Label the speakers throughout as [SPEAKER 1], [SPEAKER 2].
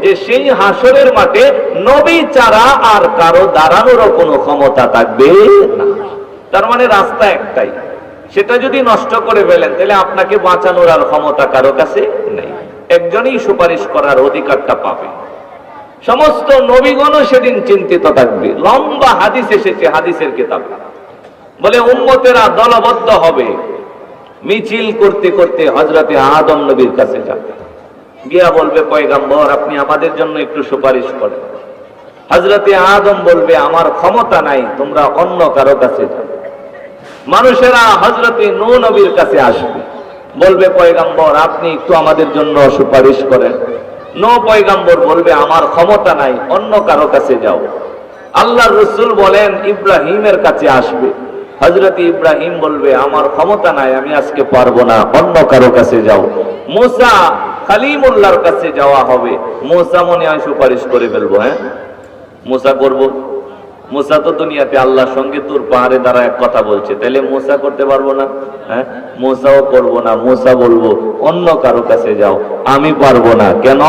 [SPEAKER 1] যে সেই হাসরের মাঠে নবী ছাড়া আর কারো দাঁড়ানোরও কোনো ক্ষমতা থাকবে না। তার মানে রাস্তা একটাই, সেটা যদি নষ্ট করে ফেলেন তাহলে আপনাকে বাঁচানোর আর ক্ষমতা কারো কাছে নেই। একজনই সুপারিশ করার অধিকারটা পাবে। সমস্ত নবীগণও সেদিন চিন্তিত থাকবে। লম্বা হাদিস এসেছে হাদিসের কিতাবে, বলে উম্মতেরা দলবদ্ধ হবে, মিছিল করতে করতে হযরতে আদম নবীর কাছে যাবে, গিয়া বলবে পয়গম্বর আপনি আমাদের জন্য একটু সুপারিশ করেন। হযরতে আদম বলবে আমার ক্ষমতা নাই, তোমরা অন্য কারো কাছে যাও। মানুষেরা হযরতে নূহ নবীর কাছে আসবে, বলবে পয়গম্বর আপনি একটু আমাদের জন্য সুপারিশ করেন। নূহ পয়গম্বর বলবে আমার ক্ষমতা নাই, অন্য কারো কাছে যাও। আল্লাহর রাসূল বলেন ইব্রাহিমের কাছে আসবে, হযরত ইব্রাহিম বলবে আমার ক্ষমতা নাই, আমি আজকে পারবো না, অন্য কারো কাছে যাও। মুসা কালিমুল্লাহর কাছে যাওয়া হবে, মুসা মনে হয় সুপারিশ করে ফেলবো। হ্যাঁ মুসা করব, মুসা তো দুনিয়াতে আল্লাহর সঙ্গে তোর পাহাড়ে দাঁড়ায় কথা বলছে, তাহলে মুসা করতে পারবো না? হ্যাঁ মুসাও করবো না, মুসা বলবো অন্য কারো কাছে যাও, আমি পারবো না। কেন?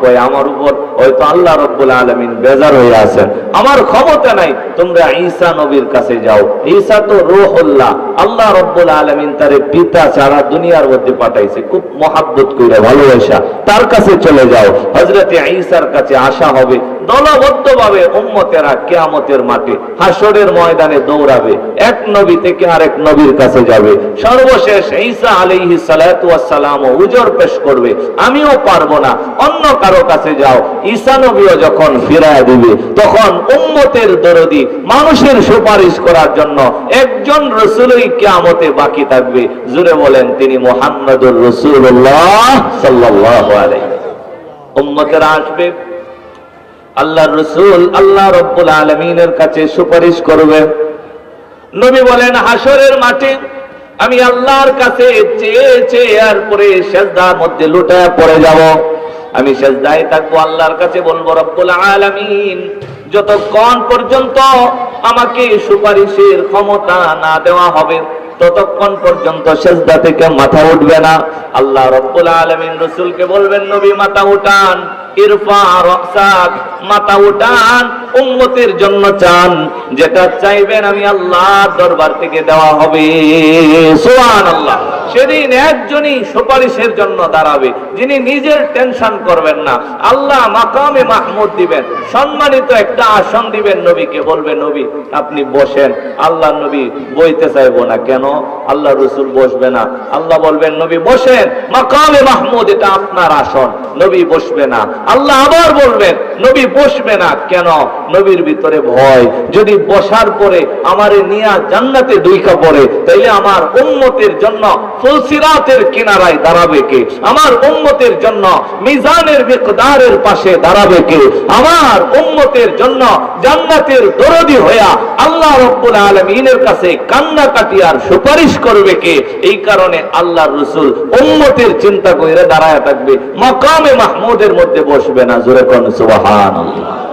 [SPEAKER 1] ওই আমার উপর হয়তো আল্লাহ রাব্বুল আলামিন বেজার হয়ে আছেন, আমার ক্ষমতা নাই, তোমরা ঈসা নবীর কাছে যাও। ঈসা তো রূহুল্লাহ, আল্লাহ রাব্বুল আলামিন তারে পিতা ছাড়া দুনিয়ার মধ্যে পাঠাইছে, খুব মহব্বত করে ভালোবাসা, তার কাছে চলে যাও। হযরতে ঈসার কাছে আসা হবে, দলবদ্ধভাবে উম্মতেরা কিয়ামতের মাঠে হাসরের ময়দানে দৌড়াবে, এক নবী থেকে আরেক নবীর কাছে যাবে। সর্বশেষ ঈসা আলাইহিস সালাতু ওয়াস সালাম উজর পেশ করবে, আমিও পারবো না, অন্য কারো কাছে যাও। ঈসা নবীও যখন ফিরায় দিবে, তখন উম্মতের দরদি মানুষের সুপারিশ করার জন্য একজন রাসূলই কিয়ামতে বাকি থাকবে। জোরে বলেন তিনি মুহাম্মদুর রাসূলুল্লাহ সাল্লাল্লাহু আলাইহি। উম্মতেরা আসবে, আল্লাহর রাসূল আল্লাহ রাব্বুল আলামিনের কাছে সুপারিশ করবে। নবী বলেন হাসরের মাঠে আমি আল্লাহর কাছে চেয়ে চেয়ে এরপরে সিজদার মধ্যে লুটায়া পড়ে যাব। আমি সিজদায় থাকবো, আল্লাহর কাছে বলবো রব্বুল আলামিন যতক্ষণ পর্যন্ত আমাকে সুপারিশের ক্ষমতা না দেওয়া হবে ততক্ষণ পর্যন্ত সিজদা থেকে মাথা উঠবে না। আল্লাহ রাব্বুল আলামিন রাসূলকে বলবেন নবী মাথা উঠান, ইরফা রাসাক, মাথা উঠান, উম্মতের জন্য চান, যেটা চাইবেন আমি আল্লাহর দরবার থেকে দেওয়া হবে। সুবহানাল্লাহ। সেদিন একজনই সুপারিশের জন্য দাঁড়াবে, যিনি নিজের টেনশন করবেন না, আল্লাহ মাকামে মাহমুদ দিবেন, সম্মানিত একটা আসন দিবেন, নবীকে বলবে নবী আপনি বসেন। আল্লাহ নবী বইতে চাইবো না, কেন? আল্লাহ রাসূল বসবে না। আল্লাহ বলবেন নবী বসেন, মাকামে মাহমুদ এটা আপনার আসন, নবী বসবে না। আল্লাহ আবার বলবেন নবী বসবে না, কেন? নবীর ভিতরে ভয়, যদি বসার পরে আমারে নিয়া জান্নাতে দুইকা পড়ে তাইলে আমার উম্মতের জন্য ফুলসিরাতের কিনারায় দাঁড়াবে কে? আমার উম্মতের জন্য মিজানের মিকদারের পাশে দাঁড়াবে কে? আমার উম্মতের জন্য জান্নাতের দরদি হইয়া আল্লাহ রাব্বুল আলামিনের কাছে কান্নাকাটি আর সুপারিশ করবে কে? এই কারণে আল্লাহর রাসূল উম্মতের চিন্তা কইরা দাঁড়ায় থাকবে, মাকামে মাহমুদের মধ্যে বসবে না। জোরে কোন সুবহানাল্লাহ।